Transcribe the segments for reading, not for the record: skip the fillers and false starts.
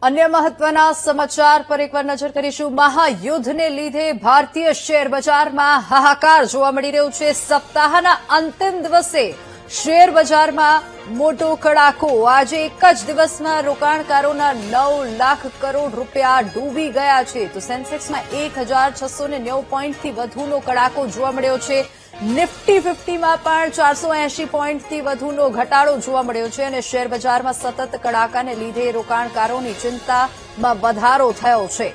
अन्य महत्वना समाचार पर एकવાર નજર કરીશું। મહાયુદ્ધને લીધે ભારતીય શેર બજારમાં હાહાકાર જોવા મળી રહ્યો છે। સપ્તાહના અંતિમ દિવસે શેર બજારમાં મોટો કડાકો। આજે એક જ દિવસમાં રોકાણકારોના 9 લાખ કરોડ રૂપિયા ડૂબી ગયા છે, તો સેન્સેક્સમાં 1690 પોઈન્ટથી વધુનો કડાકો જોવા મળ્યો છે। નિફ્ટી 50માં પણ 480 પોઈન્ટથી વધુનો ઘટાડો જોવા મળ્યો છે અને શેર બજારમાં સતત કડાકાને લીધે રોકાણકારોની ચિંતામાં વધારો થયો છે।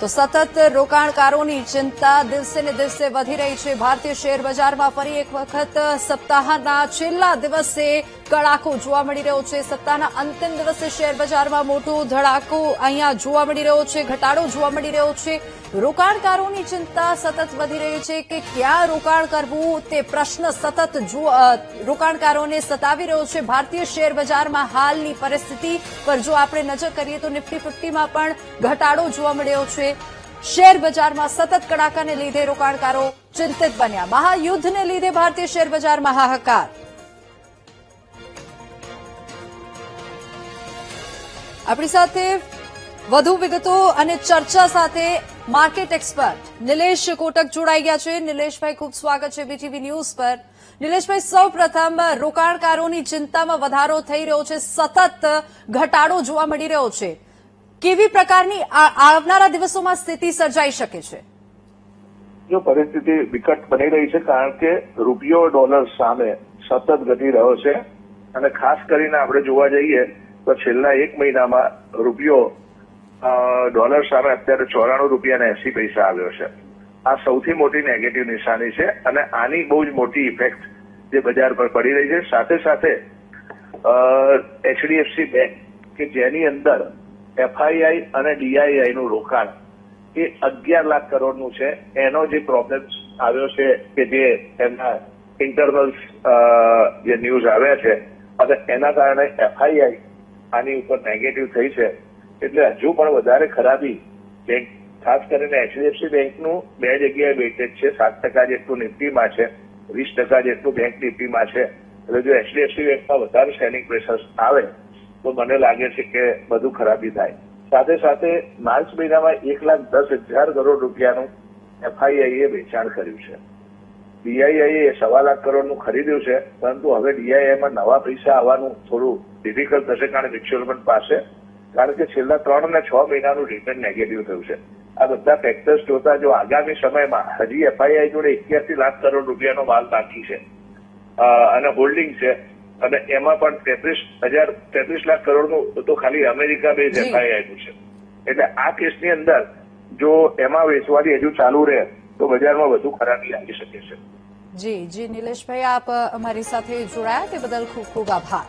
તો સતત રોકાણકારોની ચિંતા દિવસે ને દિવસે વધી રહી છે। ભારતીય શેર બજારમાં ફરી એક વખત સપ્તાહના છેલ્લા દિવસે કડાકો જોવા મળી રહ્યો છે। સપ્તાહના અંતિમ દિવસે શેર બજારમાં મોટો ધડાકો અહીંયા જોવા મળી રહ્યો છે, ઘટાડો જોવા મળી રહ્યો છે। રોકાણકારોની ચિંતા સતત વધી રહી છે કે ક્યાં રોકાણ કરવું તે પ્રશ્ન સતત રોકાણકારોને સતાવી રહ્યો છે। ભારતીય શેર બજારમાં હાલની પરિસ્થિતિ પર જો આપણે નજર કરીએ તો નિફ્ટી 50માં પણ ઘટાડો જોવા મળ્યો છે। શેર બજારમાં સતત કડાકાને લીધે રોકાણકારો ચિંતિત બન્યા। મહાયુદ્ધને લીધે ભારતીય શેર બજારમાં હાહાકાર। આપણી સાથે વધુ વિગતો અને ચર્ચા સાથે માર્કેટ એક્સપર્ટ નિલેશ કોટક જોડાઈ ગયા છે। નિલેશભાઈ, ખૂબ સ્વાગત છે બીટીવી ન્યૂઝ પર। નિલેશભાઈ, સૌપ્રથમ રોકાણકારોની ચિંતામાં વધારો થઈ રહ્યો છે, સતત ઘટાડો જોવા મળી રહ્યો છે, કેવી પ્રકારની આવનારા દિવસોમાં સ્થિતિ સર્જાઈ શકે છે? જો પરિસ્થિતિ વિકટ બની રહી છે, કારણ કે રૂપિયો ડોલર સામે સતત ઘટી રહ્યો છે અને ખાસ કરીને આપણે જોવા જઈએ તો છેલ્લા એક મહિનામાં રૂપિયો ડોલર સામે અત્યારે 94 રૂપિયા અને 80 પૈસા આવ્યો છે। આ સૌથી મોટી નેગેટિવ નિશાની છે અને આની બહુ જ મોટી ઇફેક્ટ જે બજાર પર પડી રહી છે। સાથે સાથે HDFC બેંક કે જેની અંદર FII અને DII નું રોકાણ એ 11 લાખ કરોડનું છે, એનો જે પ્રોબ્લેમ આવ્યો છે કે જે એમના ઇન્ટરનલ જે ન્યૂઝ આવ્યા છે અને એના કારણે FII આની ઉપર નેગેટિવ થઈ છે, એટલે હજુ પણ વધારે ખરાબી બેંક ખાસ કરીને HDFC બેંકનું 2 જગ્યાએ વેટેજ છે। 7% જેટલું નિફ્ટીમાં છે, 20% જેટલું બેંક નિફ્ટીમાં છે। એટલે જો HDFC બેંકમાં વધારે સેલિંગ પ્રેશર આવે તો મને લાગે છે કે બધું ખરાબી થાય। સાથે સાથે માર્ચ મહિનામાં 1,10,000 કરોડ રૂપિયાનું FII એ વેચાણ કર્યું છે। DII એ 1.25 લાખ કરોડનું ખરીદ્યું છે, પરંતુ હવે DIIમાં નવા પૈસા આવવાનું થોડું ડિફિકલ્ટ થશે, કારણ મ્યુચ્યુઅલ ફંડ પાસે, કારણ કે છેલ્લા 3 અને 6 મહિનાનું રિટર્ન નેગેટિવ થયું છે। આ બધા ફેક્ટર્સ જોતા જો આગામી સમયમાં હજી FII જોડે 81 લાખ કરોડ રૂપિયાનો માલ બાકી છે અને હોલ્ડિંગ છે, અને એમાં પણ 33 લાખ કરોડનું તો ખાલી અમેરિકા બેઝ FII નું છે। એટલે આ કેસની અંદર જો એમાં વેચવાથી હજુ ચાલુ રહે તો બજારમાં વધુ ખરાબી આવી શકે છે। જી નિલેશભાઈ, આપ અમારી સાથે જોડાયા તે બદલ ખૂબ ખૂબ આભાર।